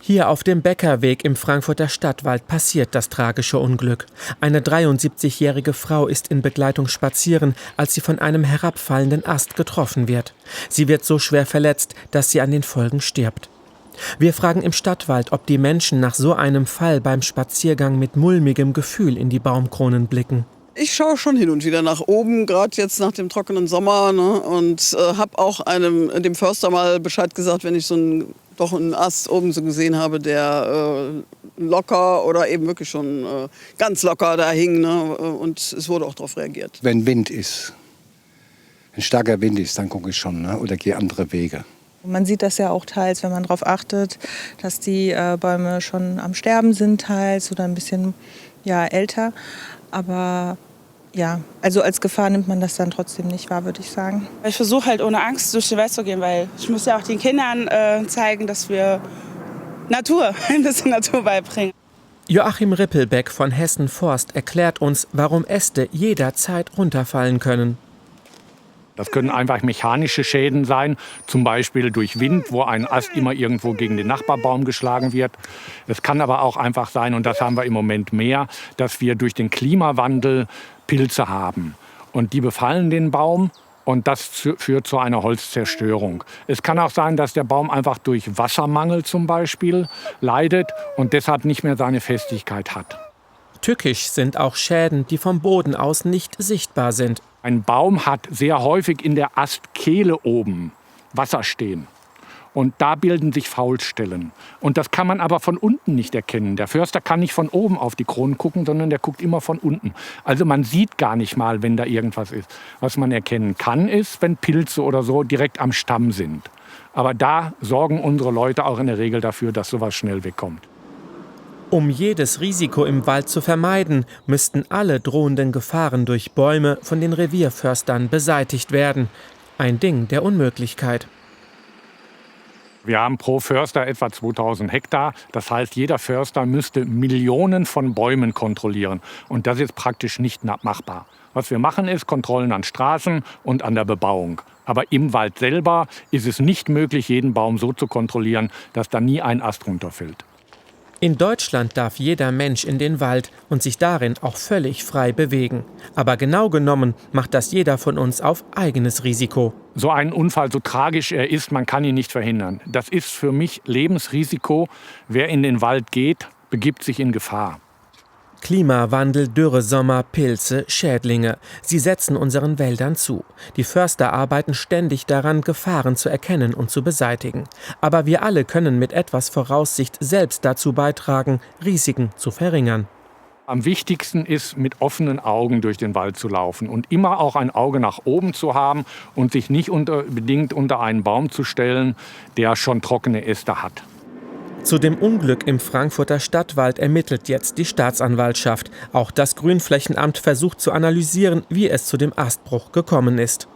Hier auf dem Bäckerweg im Frankfurter Stadtwald passiert das tragische Unglück. Eine 73-jährige Frau ist in Begleitung spazieren, als sie von einem herabfallenden Ast getroffen wird. Sie wird so schwer verletzt, dass sie an den Folgen stirbt. Wir fragen im Stadtwald, ob die Menschen nach so einem Fall beim Spaziergang mit mulmigem Gefühl in die Baumkronen blicken. Ich schaue schon hin und wieder nach oben, gerade jetzt nach dem trockenen Sommer, ne, und habe auch dem Förster mal Bescheid gesagt, wenn ich so einen Ast oben so gesehen habe, der locker oder eben wirklich schon ganz locker da hing, ne, und es wurde auch darauf reagiert. Wenn Wind ist, ein starker Wind ist, dann gucke ich schon, ne, oder gehe andere Wege. Man sieht das ja auch teils, wenn man darauf achtet, dass die Bäume schon am Sterben sind teils oder ein bisschen älter. Aber ja, also als Gefahr nimmt man das dann trotzdem nicht wahr, würde ich sagen. Ich versuche halt ohne Angst durch die Welt zu gehen, weil ich muss ja auch den Kindern zeigen, dass wir ein bisschen Natur beibringen. Joachim Rippelbeck von Hessen Forst erklärt uns, warum Äste jederzeit runterfallen können. Das können einfach mechanische Schäden sein, zum Beispiel durch Wind, wo ein Ast immer irgendwo gegen den Nachbarbaum geschlagen wird. Es kann aber auch einfach sein, und das haben wir im Moment mehr, dass wir durch den Klimawandel Pilze haben. Und die befallen den Baum und das führt zu einer Holzzerstörung. Es kann auch sein, dass der Baum einfach durch Wassermangel zum Beispiel leidet und deshalb nicht mehr seine Festigkeit hat. Tückisch sind auch Schäden, die vom Boden aus nicht sichtbar sind. Ein Baum hat sehr häufig in der Astkehle oben Wasser stehen. Und da bilden sich Faulstellen. Und das kann man aber von unten nicht erkennen. Der Förster kann nicht von oben auf die Kronen gucken, sondern der guckt immer von unten. Also man sieht gar nicht mal, wenn da irgendwas ist. Was man erkennen kann, ist, wenn Pilze oder so direkt am Stamm sind. Aber da sorgen unsere Leute auch in der Regel dafür, dass sowas schnell wegkommt. Um jedes Risiko im Wald zu vermeiden, müssten alle drohenden Gefahren durch Bäume von den Revierförstern beseitigt werden. Ein Ding der Unmöglichkeit. Wir haben pro Förster etwa 2000 Hektar. Das heißt, jeder Förster müsste Millionen von Bäumen kontrollieren. Und das ist praktisch nicht machbar. Was wir machen, ist Kontrollen an Straßen und an der Bebauung. Aber im Wald selber ist es nicht möglich, jeden Baum so zu kontrollieren, dass da nie ein Ast runterfällt. In Deutschland darf jeder Mensch in den Wald und sich darin auch völlig frei bewegen. Aber genau genommen macht das jeder von uns auf eigenes Risiko. So ein Unfall, so tragisch er ist, man kann ihn nicht verhindern. Das ist für mich Lebensrisiko. Wer in den Wald geht, begibt sich in Gefahr. Klimawandel, Dürresommer, Pilze, Schädlinge. Sie setzen unseren Wäldern zu. Die Förster arbeiten ständig daran, Gefahren zu erkennen und zu beseitigen. Aber wir alle können mit etwas Voraussicht selbst dazu beitragen, Risiken zu verringern. Am wichtigsten ist, mit offenen Augen durch den Wald zu laufen und immer auch ein Auge nach oben zu haben und sich nicht unbedingt unter einen Baum zu stellen, der schon trockene Äste hat. Zu dem Unglück im Frankfurter Stadtwald ermittelt jetzt die Staatsanwaltschaft. Auch das Grünflächenamt versucht zu analysieren, wie es zu dem Astbruch gekommen ist.